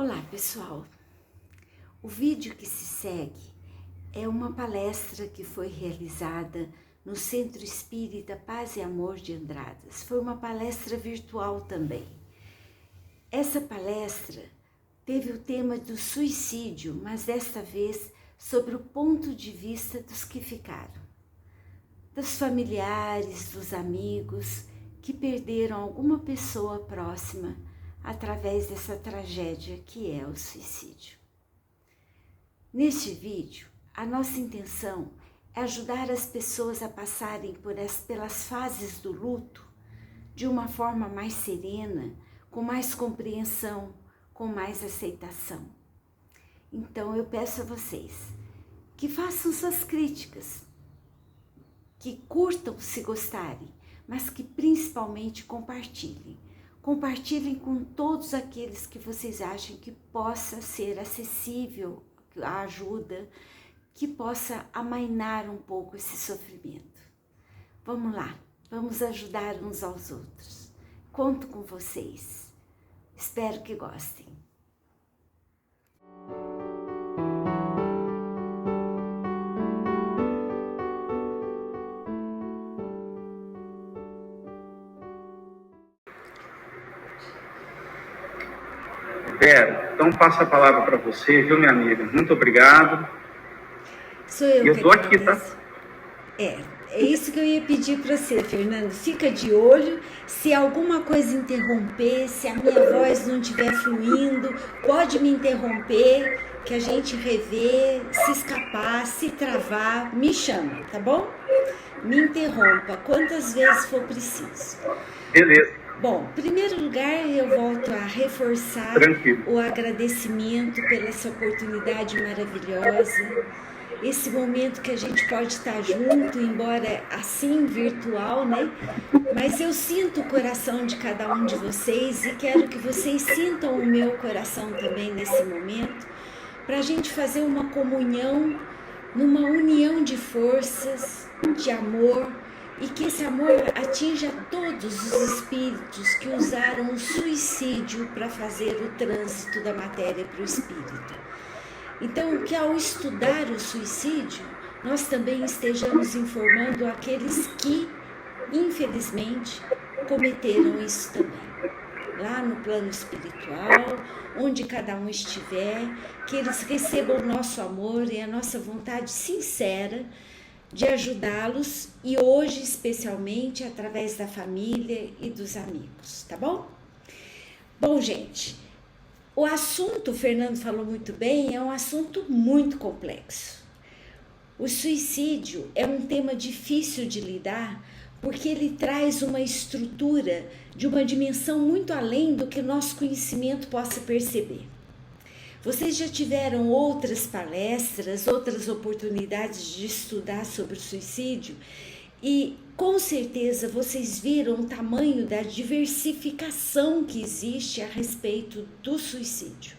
Olá pessoal, o vídeo que se segue é uma palestra que foi realizada no Centro Espírita Paz e Amor de Andradas. Foi uma palestra virtual também. Essa palestra teve o tema do suicídio, mas desta vez sobre o ponto de vista dos que ficaram, dos familiares, dos amigos que perderam alguma pessoa próxima através dessa tragédia que é o suicídio. Neste vídeo, a nossa intenção é ajudar as pessoas a passarem pelas fases do luto de uma forma mais serena, com mais compreensão, com mais aceitação. Então eu peço a vocês que façam suas críticas, que curtam se gostarem, mas que principalmente compartilhem. Compartilhem com todos aqueles que vocês achem que possa ser acessível a ajuda, que possa amainar um pouco esse sofrimento. Vamos lá, vamos ajudar uns aos outros. Conto com vocês. Espero que gostem. Vera, então passo a palavra para você, viu, minha amiga? Muito obrigado. Sou eu que estou aqui, tá? É isso que eu ia pedir para você, Fernando. Fica de olho, se alguma coisa interromper, se a minha voz não estiver fluindo, pode me interromper, que a gente revê, se escapar, se travar, me chama, tá bom? Me interrompa quantas vezes for preciso. Beleza. Bom, em primeiro lugar, eu volto a reforçar o agradecimento pela essa oportunidade maravilhosa, esse momento que a gente pode estar junto, embora assim virtual, né? Mas eu sinto o coração de cada um de vocês e quero que vocês sintam o meu coração também nesse momento, para a gente fazer uma comunhão, numa união de forças, de amor, e que esse amor atinja todos os espíritos que usaram o suicídio para fazer o trânsito da matéria para o espírito. Então, que ao estudar o suicídio, nós também estejamos informando aqueles que, infelizmente, cometeram isso também. Lá no plano espiritual, onde cada um estiver, que eles recebam o nosso amor e a nossa vontade sincera de ajudá-los, e hoje especialmente através da família e dos amigos, tá bom? Bom, gente, o assunto, o Fernando falou muito bem, é um assunto muito complexo. O suicídio é um tema difícil de lidar, porque ele traz uma estrutura de uma dimensão muito além do que o nosso conhecimento possa perceber. Vocês já tiveram outras palestras, outras oportunidades de estudar sobre o suicídio e com certeza vocês viram o tamanho da diversificação que existe a respeito do suicídio.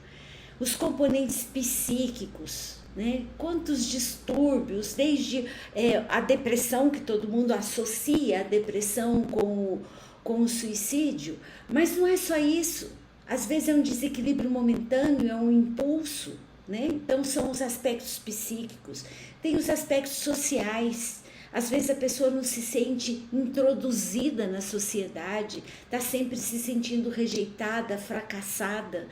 Os componentes psíquicos, né? Quantos distúrbios, desde a depressão, que todo mundo associa a depressão com o suicídio, mas não é só isso. Às vezes é um desequilíbrio momentâneo, é um impulso, né? Então são os aspectos psíquicos, tem os aspectos sociais. Às vezes a pessoa não se sente introduzida na sociedade, está sempre se sentindo rejeitada, fracassada.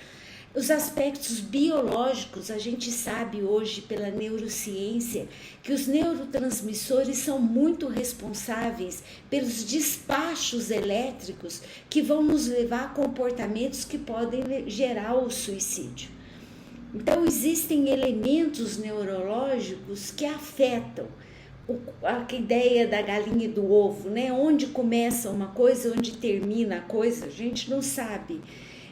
Os aspectos biológicos, a gente sabe hoje pela neurociência que os neurotransmissores são muito responsáveis pelos despachos elétricos que vão nos levar a comportamentos que podem gerar o suicídio. Então existem elementos neurológicos que afetam a ideia da galinha e do ovo, né? Onde começa uma coisa, onde termina a coisa, a gente não sabe.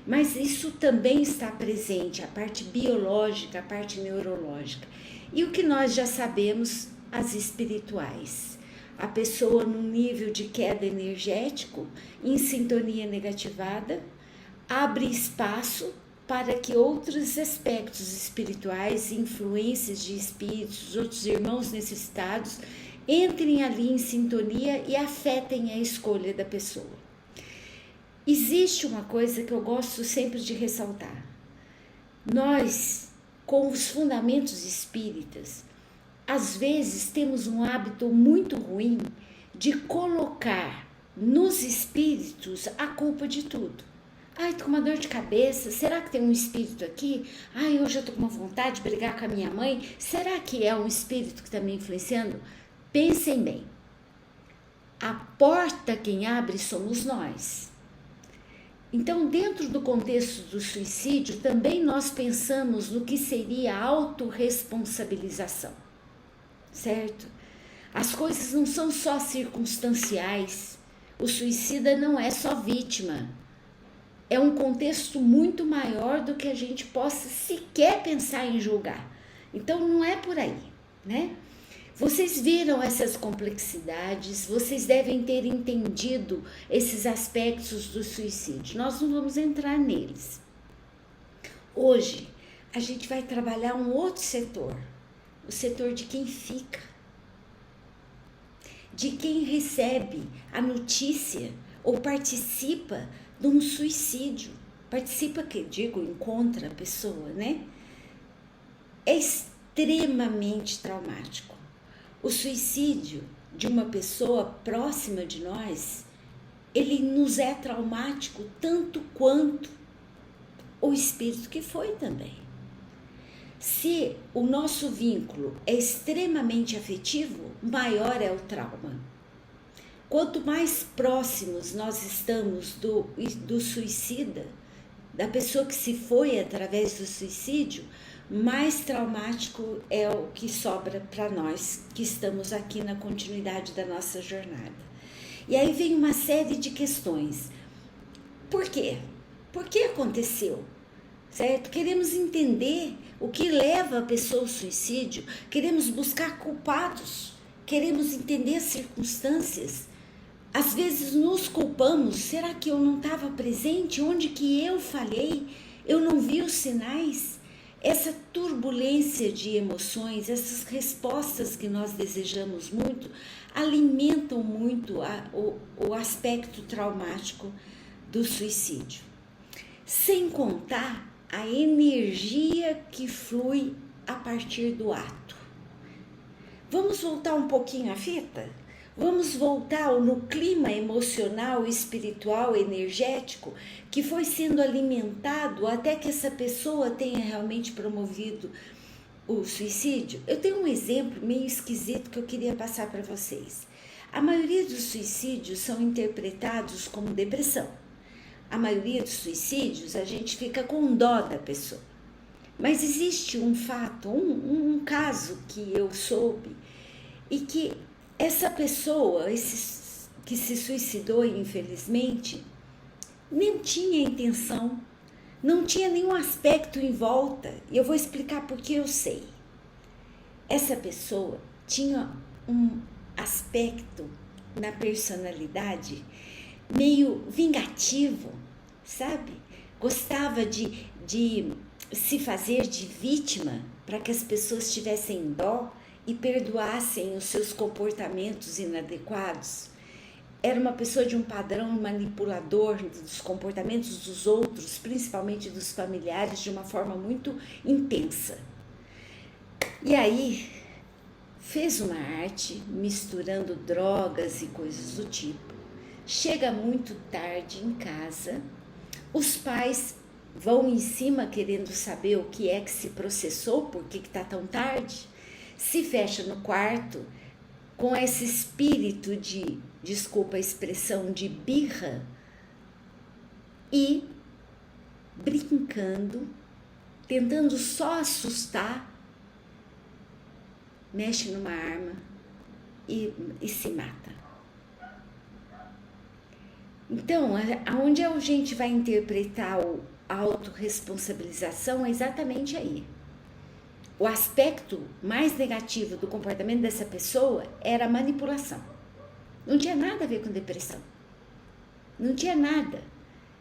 Mas isso também está presente, a parte biológica, a parte neurológica. E o que nós já sabemos, as espirituais. A pessoa num nível de queda energético, em sintonia negativada, abre espaço para que outros aspectos espirituais, influências de espíritos, outros irmãos necessitados, entrem ali em sintonia e afetem a escolha da pessoa. Existe uma coisa que eu gosto sempre de ressaltar. Nós, com os fundamentos espíritas, às vezes temos um hábito muito ruim de colocar nos espíritos a culpa de tudo. Ai, tô com uma dor de cabeça, será que tem um espírito aqui? Ai, hoje eu tô com uma vontade de brigar com a minha mãe, será que é um espírito que está me influenciando? Pensem bem, a porta quem abre somos nós. Então, dentro do contexto do suicídio, também nós pensamos no que seria a autorresponsabilização, certo? As coisas não são só circunstanciais, o suicida não é só vítima. É um contexto muito maior do que a gente possa sequer pensar em julgar. Então, não é por aí, né? Vocês viram essas complexidades, vocês devem ter entendido esses aspectos do suicídio. Nós não vamos entrar neles. Hoje, a gente vai trabalhar um outro setor, o setor de quem fica, de quem recebe a notícia ou participa de um suicídio. Participa, que digo, encontra a pessoa, né? É extremamente traumático. O suicídio de uma pessoa próxima de nós, ele nos é traumático tanto quanto o espírito que foi também. Se o nosso vínculo é extremamente afetivo, maior é o trauma. Quanto mais próximos nós estamos do suicida, da pessoa que se foi através do suicídio, mais traumático é o que sobra para nós que estamos aqui na continuidade da nossa jornada. E aí vem uma série de questões. Por quê? Por que aconteceu? Certo? Queremos entender o que leva a pessoa ao suicídio, queremos buscar culpados, queremos entender as circunstâncias. Às vezes nos culpamos, será que eu não estava presente? Onde que eu falhei? Eu não vi os sinais? Essa turbulência de emoções, essas respostas que nós desejamos muito, alimentam muito o aspecto traumático do suicídio. Sem contar a energia que flui a partir do ato. Vamos voltar um pouquinho à fita? Vamos voltar no clima emocional, espiritual, energético que foi sendo alimentado até que essa pessoa tenha realmente promovido o suicídio. Eu tenho um exemplo meio esquisito que eu queria passar para vocês. A maioria dos suicídios são interpretados como depressão. A maioria dos suicídios a gente fica com dó da pessoa. Mas existe um fato, um caso que eu soube e que essa pessoa que se suicidou, infelizmente, nem tinha intenção, não tinha nenhum aspecto em volta. E eu vou explicar porque eu sei. Essa pessoa tinha um aspecto na personalidade meio vingativo, sabe? Gostava de se fazer de vítima para que as pessoas tivessem dó e perdoassem os seus comportamentos inadequados. Era uma pessoa de um padrão manipulador dos comportamentos dos outros, principalmente dos familiares, de uma forma muito intensa. E aí, fez uma arte misturando drogas e coisas do tipo. Chega muito tarde em casa, os pais vão em cima querendo saber o que é que se processou, por que está tão tarde. Se fecha no quarto com esse espírito de, desculpa a expressão, de birra e brincando, tentando só assustar, mexe numa arma e se mata. Então, aonde a gente vai interpretar a autorresponsabilização é exatamente aí. O aspecto mais negativo do comportamento dessa pessoa era a manipulação. Não tinha nada a ver com depressão. Não tinha nada.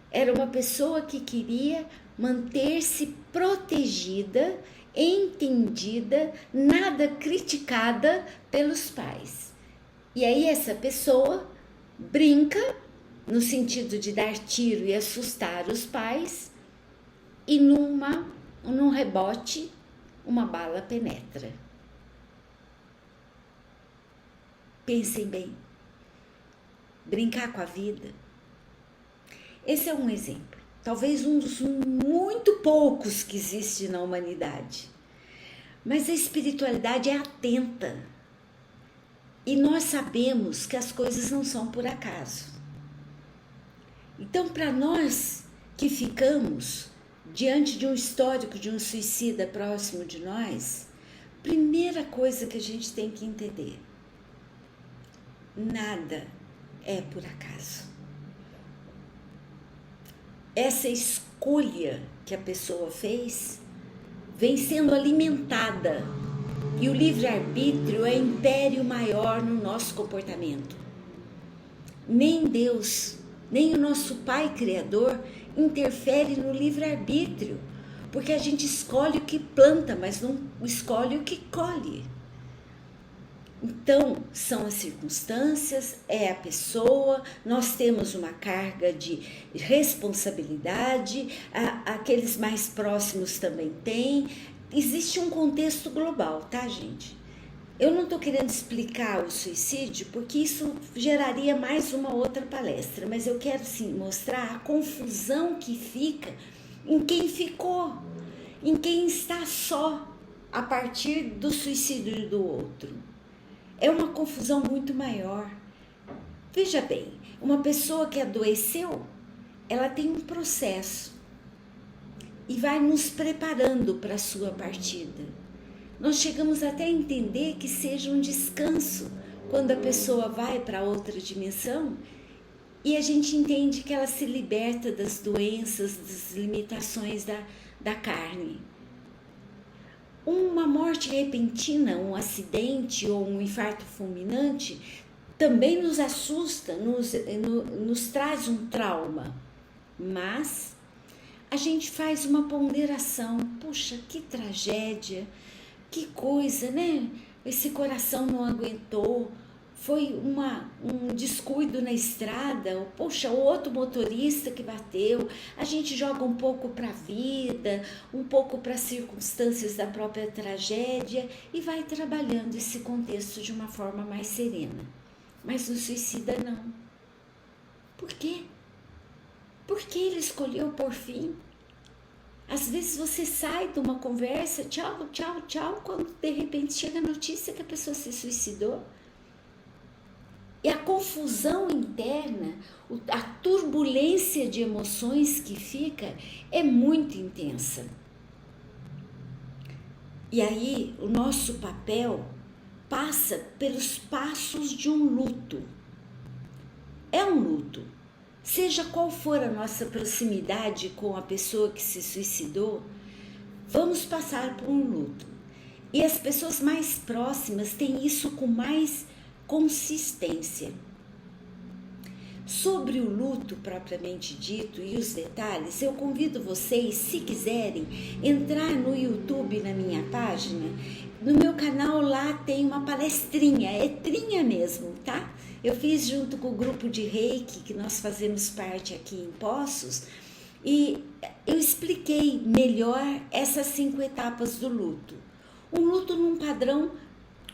Era uma pessoa que queria manter-se protegida, entendida, nada criticada pelos pais. E aí essa pessoa brinca no sentido de dar tiro e assustar os pais e numa num rebote, uma bala penetra. Pensem bem. Brincar com a vida. Esse é um exemplo. Talvez um dos muito poucos que existe na humanidade. Mas a espiritualidade é atenta. E nós sabemos que as coisas não são por acaso. Então, para nós que ficamos diante de um histórico de um suicida próximo de nós, primeira coisa que a gente tem que entender: nada é por acaso. Essa escolha que a pessoa fez vem sendo alimentada, e o livre-arbítrio é império maior no nosso comportamento. Nem Deus, nem o nosso Pai Criador interfere no livre-arbítrio, porque a gente escolhe o que planta, mas não escolhe o que colhe. Então, são as circunstâncias, é a pessoa, nós temos uma carga de responsabilidade, aqueles mais próximos também têm. Existe um contexto global, tá, gente? Eu não estou querendo explicar o suicídio, porque isso geraria mais uma outra palestra, mas eu quero sim mostrar a confusão que fica em quem ficou, em quem está só a partir do suicídio do outro. É uma confusão muito maior. Veja bem, uma pessoa que adoeceu, ela tem um processo e vai nos preparando para a sua partida. Nós chegamos até a entender que seja um descanso quando a pessoa vai para outra dimensão e a gente entende que ela se liberta das doenças, das limitações da carne. Uma morte repentina, um acidente ou um infarto fulminante também nos assusta, nos traz um trauma. Mas a gente faz uma ponderação. Puxa, que tragédia, que coisa, né? Esse coração não aguentou, foi um descuido na estrada, poxa, o outro motorista que bateu. A gente joga um pouco para a vida, um pouco para as circunstâncias da própria tragédia e vai trabalhando esse contexto de uma forma mais serena. Mas no suicida não. Por quê? Porque ele escolheu por fim. Às vezes você sai de uma conversa, tchau, tchau, tchau, quando de repente chega a notícia que a pessoa se suicidou. E a confusão interna, a turbulência de emoções que fica é muito intensa. E aí o nosso papel passa pelos passos de um luto. É um luto. Seja qual for a nossa proximidade com a pessoa que se suicidou, vamos passar por um luto. E as pessoas mais próximas têm isso com mais consistência. Sobre o luto propriamente dito e os detalhes, eu convido vocês, se quiserem, entrar no YouTube na minha página. No meu canal lá tem uma palestrinha, é trinha mesmo, tá? Eu fiz junto com o grupo de Reiki, que nós fazemos parte aqui em Poços, e eu expliquei melhor essas 5 etapas do luto. Um luto num padrão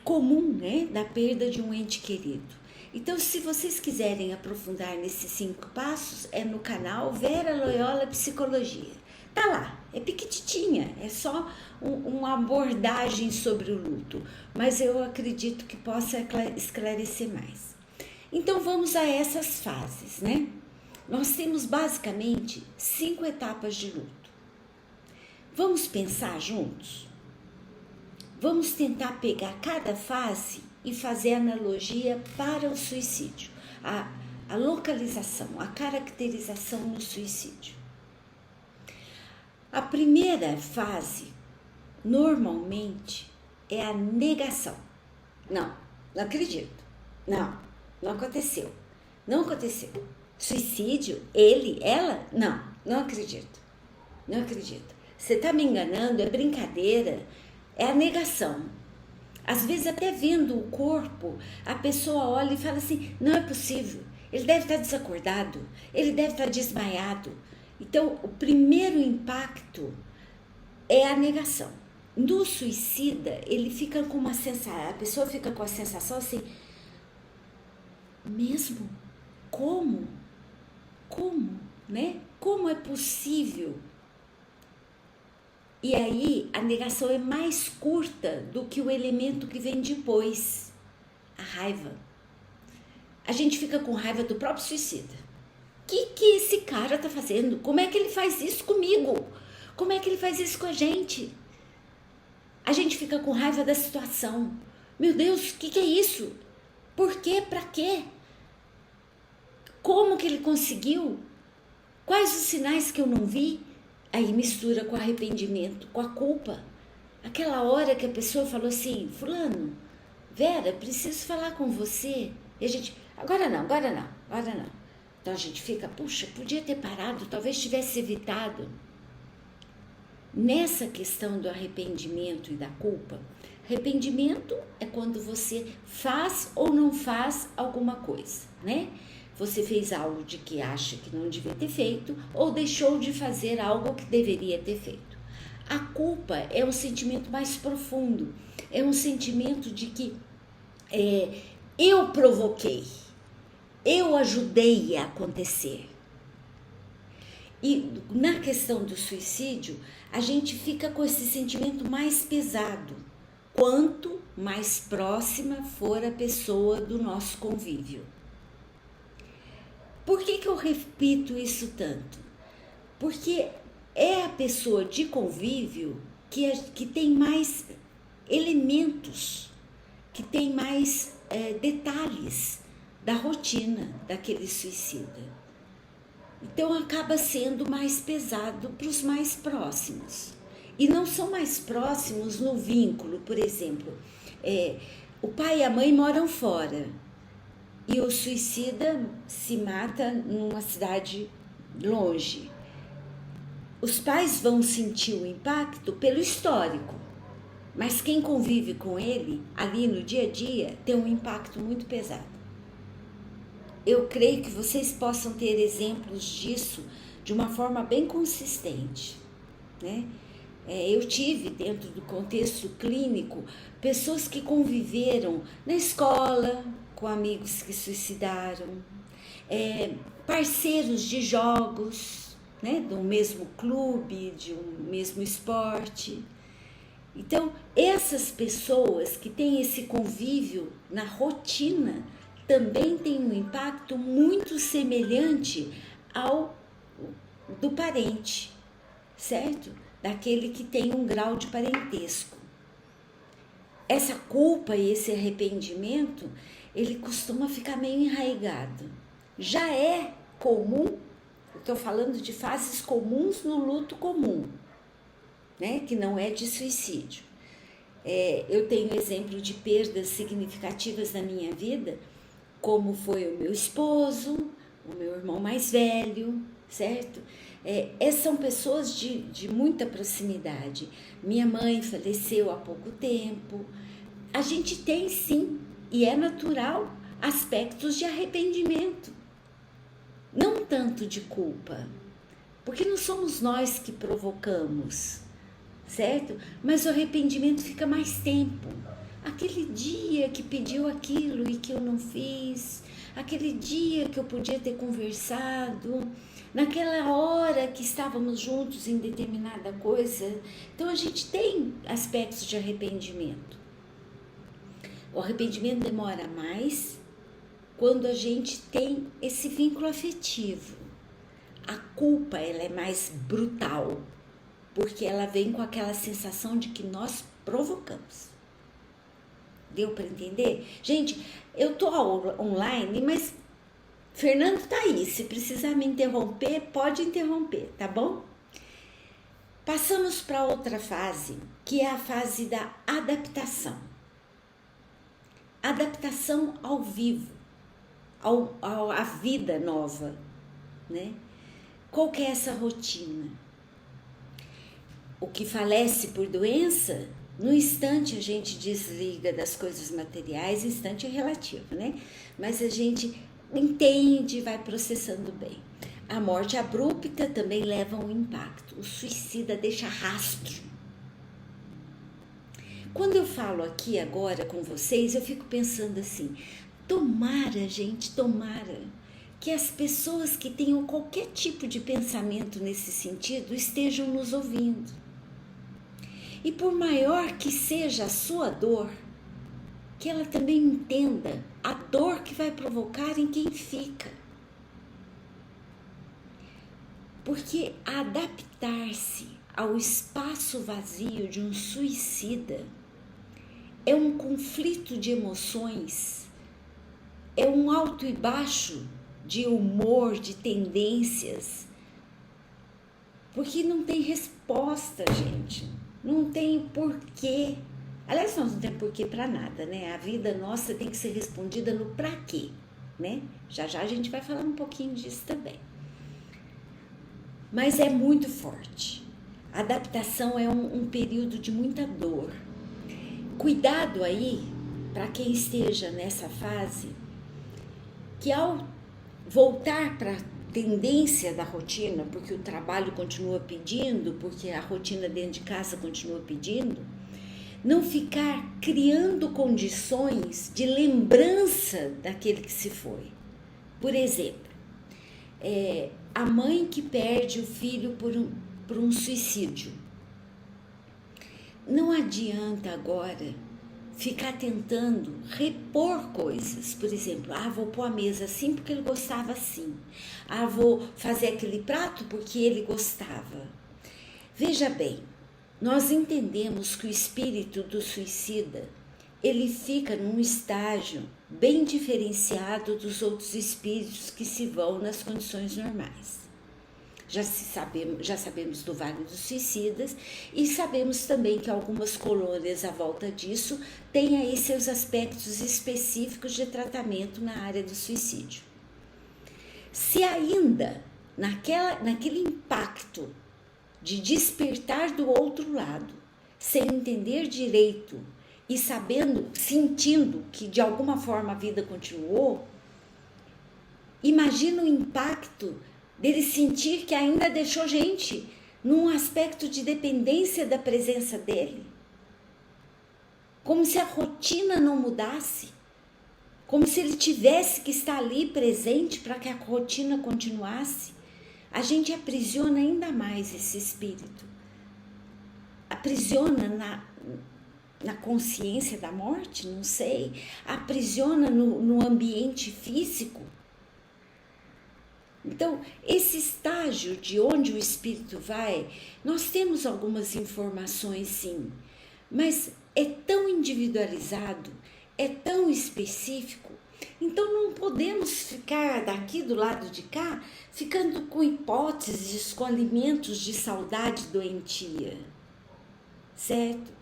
comum, né, da perda de um ente querido. Então, se vocês quiserem aprofundar nesses 5 passos, é no canal Vera Loyola Psicologia. Tá lá, é piquititinha, é só uma abordagem sobre o luto, mas eu acredito que possa esclarecer mais. Então, vamos a essas fases, né? Nós temos basicamente 5 etapas de luto. Vamos pensar juntos? Vamos tentar pegar cada fase e fazer analogia para o suicídio, a localização, a caracterização no suicídio. A primeira fase, normalmente, é a negação. Não acredito. Não aconteceu. Não aconteceu. Suicídio? Ele? Ela? Não acredito. Não acredito. Você está me enganando, é brincadeira. É a negação. Às vezes, até vendo o corpo, a pessoa olha e fala assim, não é possível, ele deve estar desacordado, ele deve estar desmaiado. Então, o primeiro impacto é a negação. No suicida, ele fica com uma sensação, a pessoa fica com a sensação assim, mesmo? Como? Como, né? Como é possível? E aí, a negação é mais curta do que o elemento que vem depois, a raiva. A gente fica com raiva do próprio suicida. O que esse cara tá fazendo? Como é que ele faz isso comigo? Como é que ele faz isso com a gente? A gente fica com raiva da situação. Meu Deus, o que é isso? Por quê? Pra quê? Como que ele conseguiu? Quais os sinais que eu não vi? Aí mistura com arrependimento, com a culpa. Aquela hora que a pessoa falou assim, fulano, Vera, preciso falar com você. E a gente, agora não. Então a gente fica, puxa, podia ter parado, talvez tivesse evitado. Nessa questão do arrependimento e da culpa, arrependimento é quando você faz ou não faz alguma coisa, né? Você fez algo de que acha que não devia ter feito ou deixou de fazer algo que deveria ter feito. A culpa é um sentimento mais profundo, é um sentimento de que eu provoquei, eu ajudei a acontecer. E na questão do suicídio, a gente fica com esse sentimento mais pesado, quanto mais próxima for a pessoa do nosso convívio. Por que eu repito isso tanto? Porque é a pessoa de convívio que tem mais elementos, que tem mais detalhes da rotina daquele suicida. Então acaba sendo mais pesado para os mais próximos. E não são mais próximos no vínculo, por exemplo, o pai e a mãe moram fora e o suicida se mata numa cidade longe. Os pais vão sentir o impacto pelo histórico, mas quem convive com ele ali no dia a dia tem um impacto muito pesado. Eu creio que vocês possam ter exemplos disso de uma forma bem consistente, né? Eu tive, dentro do contexto clínico, pessoas que conviveram na escola com amigos que suicidaram, parceiros de jogos, né? Do mesmo clube, de um mesmo esporte. Então, essas pessoas que têm esse convívio na rotina também tem um impacto muito semelhante ao do parente, certo? Daquele que tem um grau de parentesco. Essa culpa e esse arrependimento, ele costuma ficar meio enraizado. Já é comum, estou falando de fases comuns no luto comum, né? Que não é de suicídio. Eu tenho exemplo de perdas significativas na minha vida, como foi o meu esposo, o meu irmão mais velho, certo? São pessoas de muita proximidade. Minha mãe faleceu há pouco tempo. A gente tem sim, e é natural, aspectos de arrependimento. Não tanto de culpa, porque não somos nós que provocamos, certo? Mas o arrependimento fica mais tempo. Aquele dia que pediu aquilo e que eu não fiz, aquele dia que eu podia ter conversado, naquela hora que estávamos juntos em determinada coisa. Então a gente tem aspectos de arrependimento. O arrependimento demora mais quando a gente tem esse vínculo afetivo. A culpa, ela é mais brutal, porque ela vem com aquela sensação de que nós provocamos. Deu para entender? Gente, eu tô online, mas Fernando tá aí. Se precisar me interromper, pode interromper, tá bom? Passamos para outra fase, que é a fase da adaptação. Adaptação ao vivo, à vida nova, né? Qual que é essa rotina? O que falece por doença, no instante a gente desliga das coisas materiais, instante é relativo, né? Mas a gente entende, vai processando bem. A morte abrupta também leva um impacto. O suicida deixa rastro, Quando eu falo aqui agora com vocês, eu fico pensando assim, tomara, gente, tomara que as pessoas que tenham qualquer tipo de pensamento nesse sentido estejam nos ouvindo. E por maior que seja a sua dor, que ela também entenda a dor que vai provocar em quem fica. Porque adaptar-se ao espaço vazio de um suicida é um conflito de emoções, é um alto e baixo de humor, de tendências, porque não tem resposta, gente, não tem porquê. Aliás, nós não temos porquê para nada, né? A vida nossa tem que ser respondida no pra quê, né? Já já a gente vai falar um pouquinho disso também. Mas é muito forte. A adaptação é um período de muita dor. Cuidado aí, para quem esteja nessa fase, que ao voltar para a tendência da rotina, porque o trabalho continua pedindo, porque a rotina dentro de casa continua pedindo, não ficar criando condições de lembrança daquele que se foi. Por exemplo, a mãe que perde o filho por um suicídio. Não adianta agora ficar tentando repor coisas. Por exemplo, vou pôr a mesa assim porque ele gostava assim. Vou fazer aquele prato porque ele gostava. Veja bem, nós entendemos que o espírito do suicida, ele fica num estágio bem diferenciado dos outros espíritos que se vão nas condições normais. Já sabemos do Vale dos Suicidas e sabemos também que algumas colônias à volta disso têm aí seus aspectos específicos de tratamento na área do suicídio. Se ainda naquele impacto de despertar do outro lado, sem entender direito e sentindo que de alguma forma a vida continuou, imagina o impacto dele sentir que ainda deixou gente num aspecto de dependência da presença dele. Como se a rotina não mudasse, como se ele tivesse que estar ali presente para que a rotina continuasse. A gente aprisiona ainda mais esse espírito. Aprisiona na consciência da morte, não sei. Aprisiona no ambiente físico. Então, esse estágio de onde o espírito vai, nós temos algumas informações sim, mas é tão individualizado, é tão específico, então não podemos ficar daqui do lado de cá, ficando com hipóteses, com alimentos de saudade doentia, certo?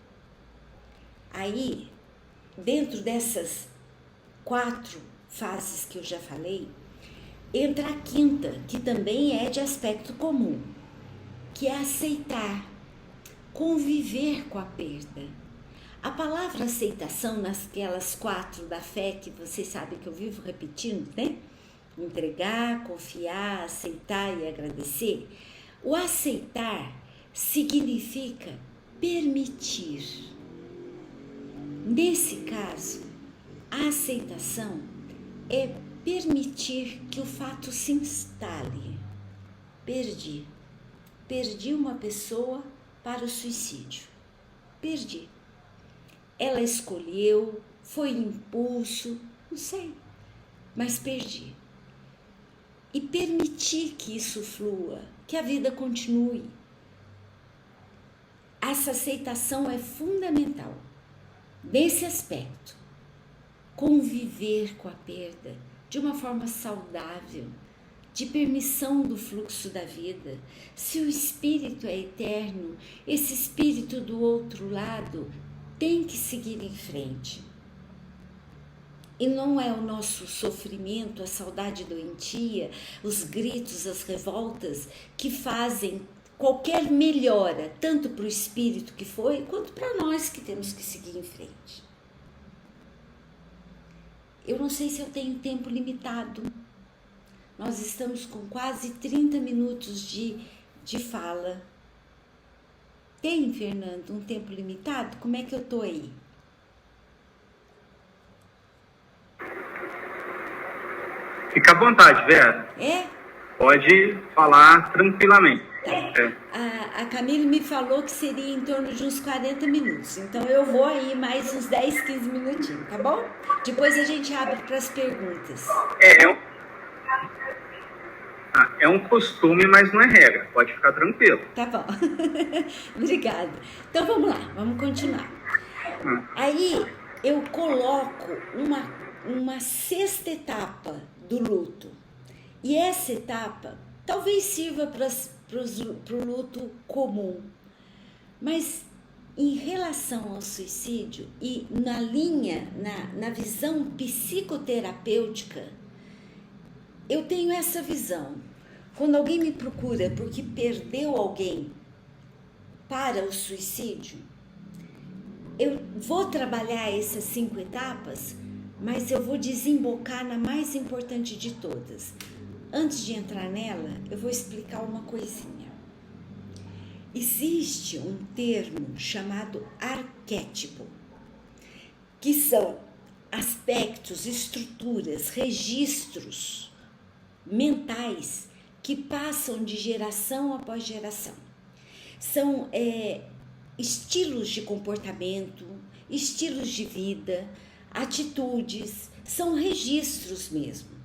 Aí, dentro dessas 4 fases que eu já falei, entra a 5ª, que também é de aspecto comum, que é aceitar, conviver com a perda. A palavra aceitação, naquelas 4 da fé, que vocês sabem que eu vivo repetindo, né? Entregar, confiar, aceitar e agradecer. O aceitar significa permitir. Nesse caso, a aceitação é permitir que o fato se instale. Perdi uma pessoa para o suicídio. Perdi. Ela escolheu, foi impulso, não sei, mas perdi. E permitir que isso flua, que a vida continue. Essa aceitação é fundamental nesse aspecto. Conviver com a perda de uma forma saudável, de permissão do fluxo da vida. Se o espírito é eterno, esse espírito do outro lado tem que seguir em frente. E não é o nosso sofrimento, a saudade doentia, os gritos, as revoltas que fazem qualquer melhora, tanto para o espírito que foi, quanto para nós que temos que seguir em frente. Eu não sei se eu tenho tempo limitado. Nós estamos com quase 30 minutos de fala. Tem, Fernando, um tempo limitado? Como é que eu tô aí? Fica à vontade, Vera. É? Pode falar tranquilamente. A Camille me falou que seria em torno de uns 40 minutos. Então eu vou aí mais uns 10, 15 minutinhos, tá bom? Depois a gente abre para as perguntas. É um costume, mas não é regra. Pode ficar tranquilo. Tá bom. Obrigada. Então vamos lá, vamos continuar. Aí eu coloco uma sexta etapa do luto. E essa etapa talvez sirva para o luto comum. Mas em relação ao suicídio e na visão psicoterapêutica, eu tenho essa visão. Quando alguém me procura porque perdeu alguém para o suicídio, eu vou trabalhar essas 5 etapas, mas eu vou desembocar na mais importante de todas. Antes de entrar nela, eu vou explicar uma coisinha. Existe um termo chamado arquétipo, que são aspectos, estruturas, registros mentais que passam de geração após geração. São estilos de comportamento, estilos de vida, atitudes, são registros mesmo.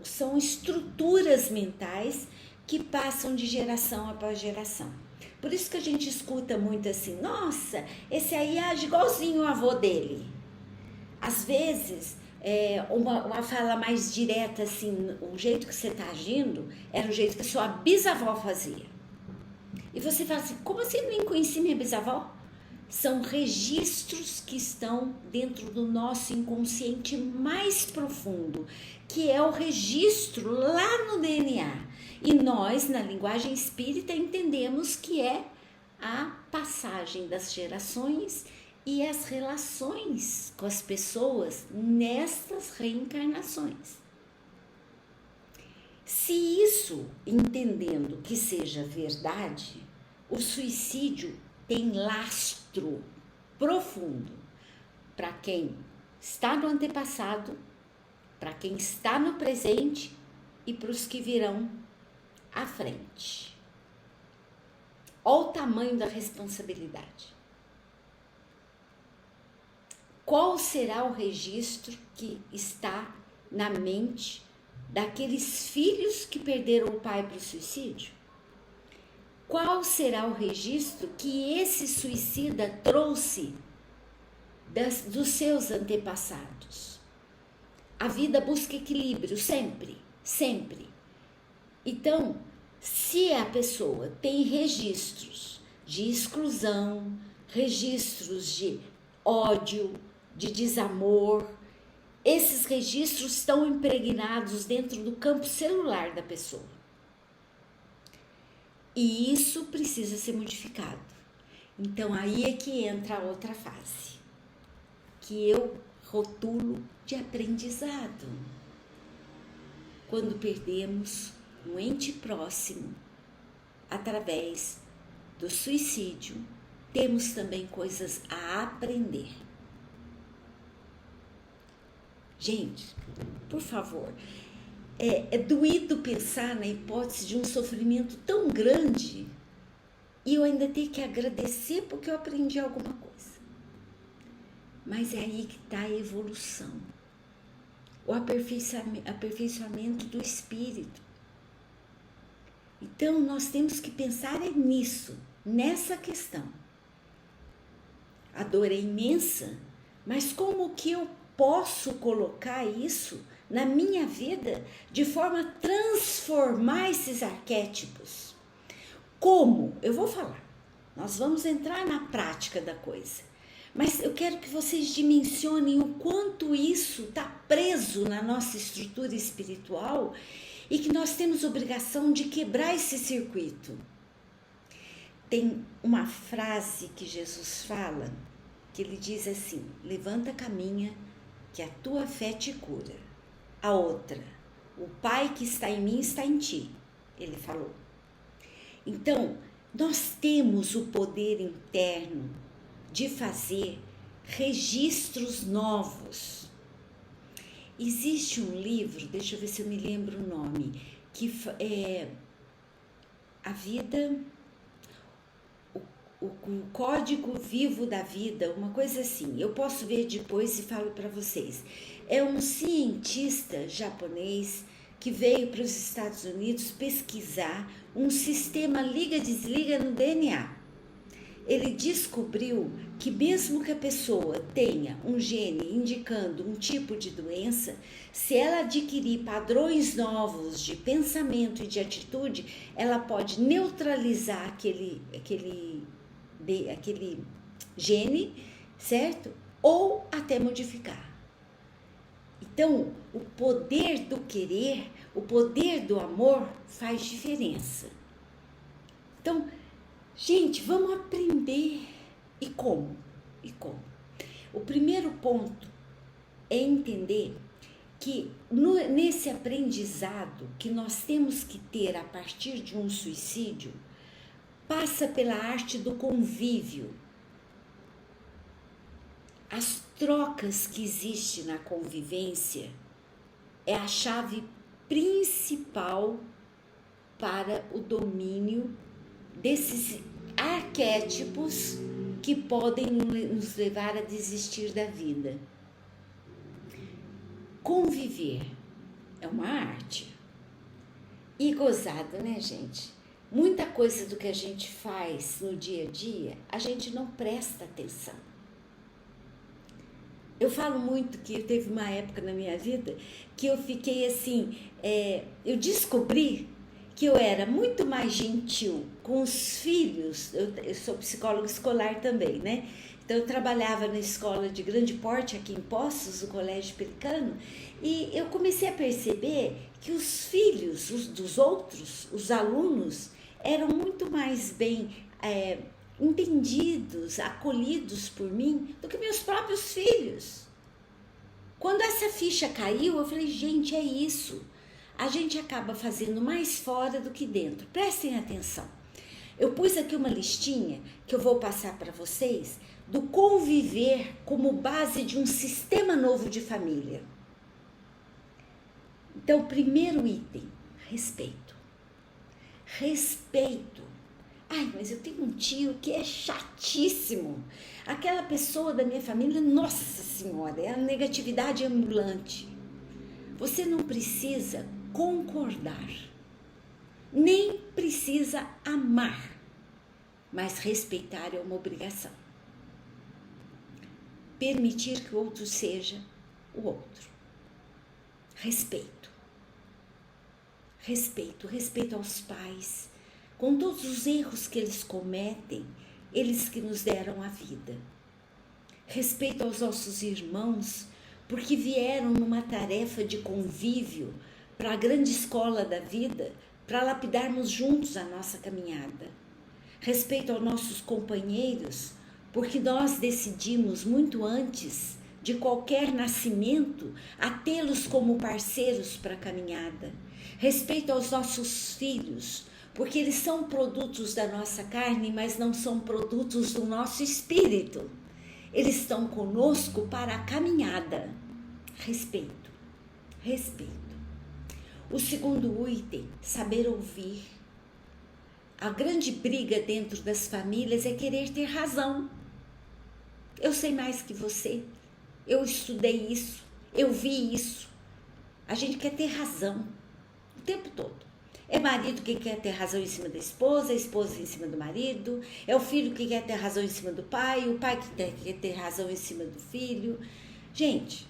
São estruturas mentais que passam de geração após geração. Por isso que a gente escuta muito assim, nossa, esse aí age igualzinho o avô dele. Às vezes, uma fala mais direta assim, o jeito que você está agindo era o jeito que sua bisavó fazia. E você fala assim, como assim eu nem conheci minha bisavó? São registros que estão dentro do nosso inconsciente mais profundo, que é o registro lá no DNA. E nós, na linguagem espírita, entendemos que é a passagem das gerações e as relações com as pessoas nestas reencarnações. Se isso, entendendo que seja verdade, o suicídio tem lastro profundo para quem está no antepassado, para quem está no presente e para os que virão à frente. Olha o tamanho da responsabilidade. Qual será o registro que está na mente daqueles filhos que perderam o pai para o suicídio? Qual será o registro que esse suicida trouxe dos seus antepassados? A vida busca equilíbrio sempre, sempre. Então, se a pessoa tem registros de exclusão, registros de ódio, de desamor, esses registros estão impregnados dentro do campo celular da pessoa. E isso precisa ser modificado. Então, aí é que entra a outra fase, que eu rotulo de aprendizado. Quando perdemos um ente próximo através do suicídio, temos também coisas a aprender. Gente, por favor, é doído pensar na hipótese de um sofrimento tão grande e eu ainda ter que agradecer porque eu aprendi alguma coisa. Mas é aí que está a evolução, o aperfeiçoamento do espírito. Então, nós temos que pensar nisso, nessa questão. A dor é imensa, mas como que eu posso colocar isso na minha vida de forma a transformar esses arquétipos? Como? Eu vou falar. Nós vamos entrar na prática da coisa. Mas eu quero que vocês dimensionem o quanto isso está preso na nossa estrutura espiritual e que nós temos obrigação de quebrar esse circuito. Tem uma frase que Jesus fala, que ele diz assim, levanta, caminha, que a tua fé te cura. A outra, o Pai que está em mim está em ti, ele falou. Então, Nós temos o poder interno de fazer registros novos. Existe um livro, deixa eu ver se eu me lembro o nome, que é A Vida, o Código Vivo da Vida, uma coisa assim. Eu posso ver depois e falo para vocês. É um cientista japonês que veio para os Estados Unidos pesquisar um sistema liga-desliga no DNA. Ele descobriu que mesmo que a pessoa tenha um gene indicando um tipo de doença, se ela adquirir padrões novos de pensamento e de atitude, ela pode neutralizar aquele gene, certo? Ou até modificar. Então, o poder do querer, o poder do amor faz diferença. Então, gente, vamos aprender. E como? O primeiro ponto é entender que nesse aprendizado que nós temos que ter a partir de um suicídio, passa pela arte do convívio. As trocas que existem na convivência é a chave principal para o domínio desses arquétipos que podem nos levar a desistir da vida. Conviver é uma arte. E gozado, né, gente? Muita coisa do que a gente faz no dia a dia, a gente não presta atenção. Eu falo muito que teve uma época na minha vida que eu fiquei assim, eu descobri que eu era muito mais gentil com os filhos. Eu sou psicóloga escolar também, né? Então eu trabalhava na escola de grande porte aqui em Poços, no Colégio Pelicano, e eu comecei a perceber que os filhos dos outros, os alunos, eram muito mais bem entendidos, acolhidos por mim, do que meus próprios filhos. Quando essa ficha caiu, eu falei, gente, é isso. A gente acaba fazendo mais fora do que dentro. Prestem atenção. Eu pus aqui uma listinha que eu vou passar para vocês do conviver como base de um sistema novo de família. Então, primeiro item, respeito. Respeito. Ai, mas eu tenho um tio que é chatíssimo. Aquela pessoa da minha família, nossa senhora, é a negatividade ambulante. Você não precisa concordar, nem precisa amar, mas respeitar é uma obrigação. Permitir que o outro seja o outro. Respeito. Respeito aos pais, com todos os erros que eles cometem, eles que nos deram a vida. Respeito aos nossos irmãos, porque vieram numa tarefa de convívio para a grande escola da vida, para lapidarmos juntos a nossa caminhada. Respeito aos nossos companheiros, porque nós decidimos muito antes de qualquer nascimento a tê-los como parceiros para a caminhada. Respeito aos nossos filhos, porque eles são produtos da nossa carne, mas não são produtos do nosso espírito. Eles estão conosco para a caminhada. Respeito. O segundo item, saber ouvir. A grande briga dentro das famílias é querer ter razão. Eu sei mais que você. Eu estudei isso. Eu vi isso. A gente quer ter razão o tempo todo. É marido que quer ter razão em cima da esposa, a esposa em cima do marido, é o filho que quer ter razão em cima do pai, o pai que quer ter razão em cima do filho. Gente,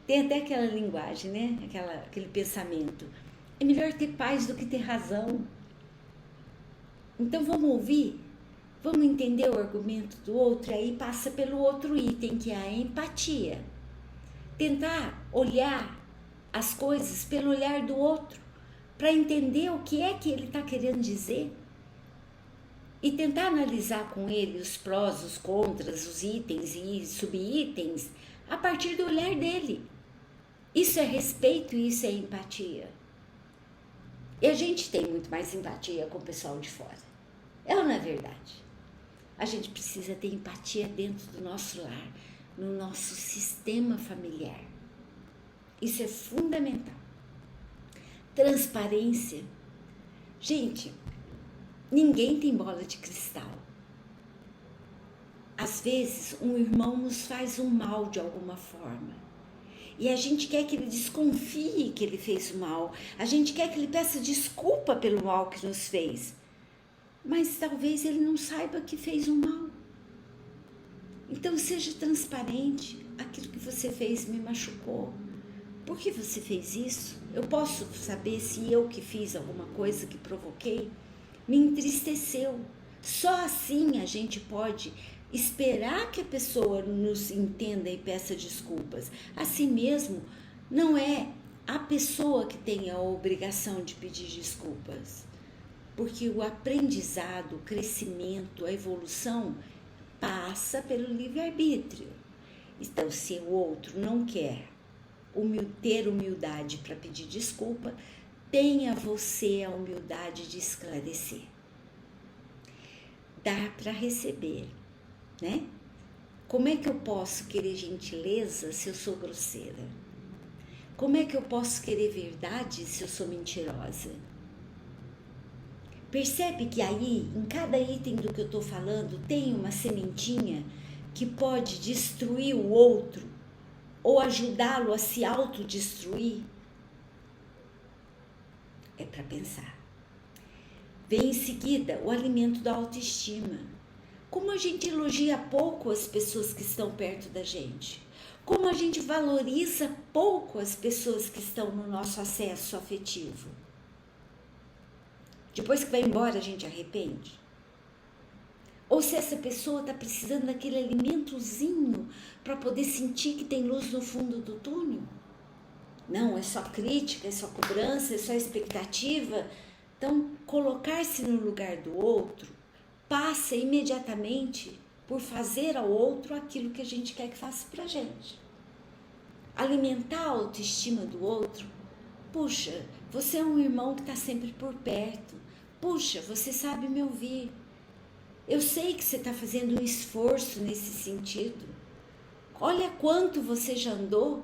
tem até aquela linguagem, né? Aquele pensamento. É melhor ter paz do que ter razão. Então vamos ouvir, vamos entender o argumento do outro, e aí passa pelo outro item, que é a empatia. Tentar olhar as coisas pelo olhar do outro, para entender o que é que ele está querendo dizer e tentar analisar com ele os prós, os contras, os itens e subitens a partir do olhar dele. Isso é respeito e isso é empatia. E a gente tem muito mais empatia com o pessoal de fora. É ou não é verdade? A gente precisa ter empatia dentro do nosso lar, no nosso sistema familiar. Isso é fundamental. Transparência. Gente, ninguém tem bola de cristal. Às vezes, um irmão nos faz um mal de alguma forma. E a gente quer que ele desconfie que ele fez o mal. A gente quer que ele peça desculpa pelo mal que nos fez. Mas talvez ele não saiba que fez o mal. Então, seja transparente. Aquilo que você fez me machucou. Por que você fez isso? Eu posso saber se eu que fiz alguma coisa que provoquei? Me entristeceu. Só assim a gente pode esperar que a pessoa nos entenda e peça desculpas. Assim mesmo, não é a pessoa que tem a obrigação de pedir desculpas. Porque o aprendizado, o crescimento, a evolução passa pelo livre-arbítrio. Então, se o outro não quer ter humildade para pedir desculpa, tenha você a humildade de esclarecer. Dar para receber, né? Como é que eu posso querer gentileza se eu sou grosseira? Como é que eu posso querer verdade se eu sou mentirosa? Percebe que aí, em cada item do que eu estou falando, tem uma sementinha que pode destruir o outro ou ajudá-lo a se autodestruir? É para pensar. Vem em seguida o alimento da autoestima. Como a gente elogia pouco as pessoas que estão perto da gente. Como a gente valoriza pouco as pessoas que estão no nosso acesso afetivo. Depois que vai embora, a gente arrepende. Ou se essa pessoa está precisando daquele alimentozinho para poder sentir que tem luz no fundo do túnel. Não, é só crítica, é só cobrança, é só expectativa. Então, colocar-se no lugar do outro passa imediatamente por fazer ao outro aquilo que a gente quer que faça pra gente. Alimentar a autoestima do outro. Puxa, você é um irmão que está sempre por perto. Puxa, você sabe me ouvir. Eu sei que você está fazendo um esforço nesse sentido. Olha quanto você já andou.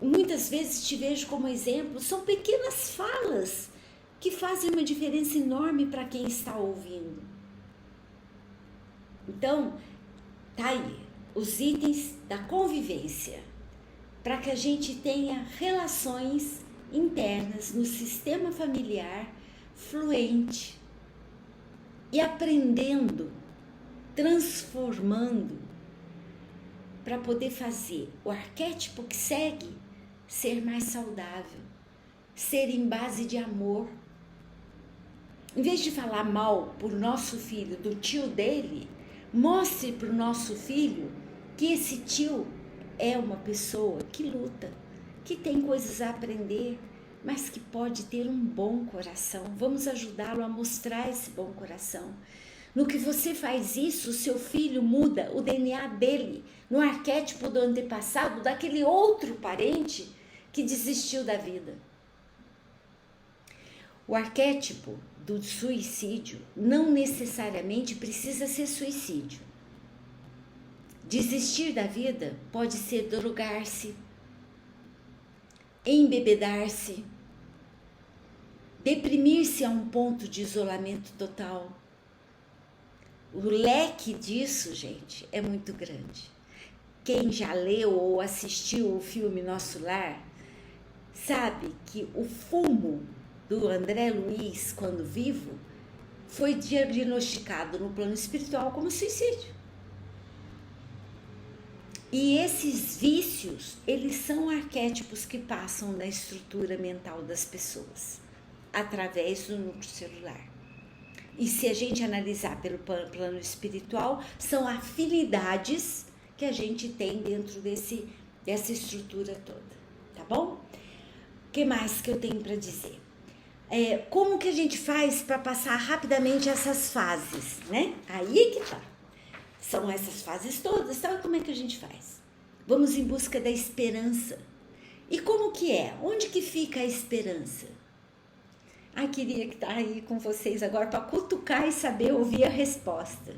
Muitas vezes te vejo como exemplo. São pequenas falas que fazem uma diferença enorme para quem está ouvindo. Então, tá aí os itens da convivência, para que a gente tenha relações internas no sistema familiar fluente e aprendendo, transformando, para poder fazer o arquétipo que segue ser mais saudável, ser em base de amor. Em vez de falar mal por nosso filho do tio dele, mostre para o nosso filho que esse tio é uma pessoa que luta, que tem coisas a aprender, mas que pode ter um bom coração. Vamos ajudá-lo a mostrar esse bom coração. No que você faz isso, o seu filho muda o DNA dele, no arquétipo do antepassado, daquele outro parente que desistiu da vida. O arquétipo do suicídio não necessariamente precisa ser suicídio. Desistir da vida pode ser drogar-se, embebedar-se, deprimir-se a um ponto de isolamento total. O leque disso, gente, é muito grande. Quem já leu ou assistiu o filme Nosso Lar, sabe que o fumo do André Luiz, quando vivo, foi diagnosticado no plano espiritual como suicídio. E esses vícios, eles são arquétipos que passam na estrutura mental das pessoas, através do núcleo celular. E se a gente analisar pelo plano espiritual, são afinidades que a gente tem dentro dessa estrutura toda, tá bom? O que mais que eu tenho para dizer? Como que a gente faz para passar rapidamente essas fases, né? Aí que tá. São essas fases todas, sabe como é que a gente faz? Vamos em busca da esperança. E como que é? Onde que fica a esperança? Ai, queria estar aí com vocês agora para cutucar e saber ouvir a resposta.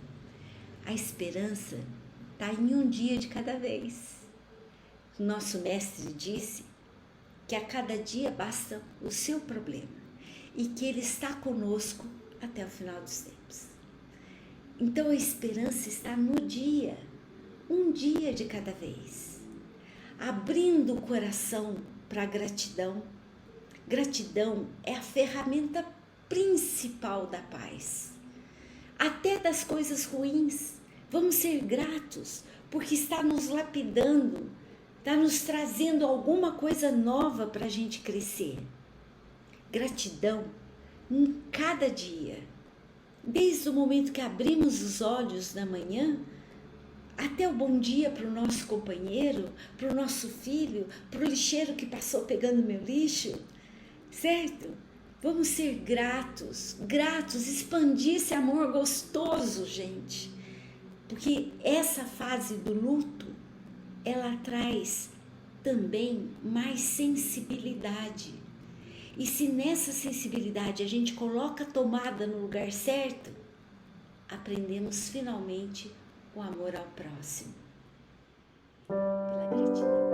A esperança está em um dia de cada vez. Nosso mestre disse que a cada dia basta o seu problema e que ele está conosco até o final dos tempos. Então a esperança está no dia, um dia de cada vez, abrindo o coração para a gratidão. Gratidão é a ferramenta principal da paz. Até das coisas ruins, vamos ser gratos, porque está nos lapidando, está nos trazendo alguma coisa nova para a gente crescer. Gratidão em cada dia, desde o momento que abrimos os olhos na manhã, até o bom dia para o nosso companheiro, para o nosso filho, para o lixeiro que passou pegando meu lixo, certo? Vamos ser gratos, expandir esse amor gostoso, gente. Porque essa fase do luto, ela traz também mais sensibilidade. E se nessa sensibilidade a gente coloca a tomada no lugar certo, aprendemos finalmente o amor ao próximo. Pela gratidão.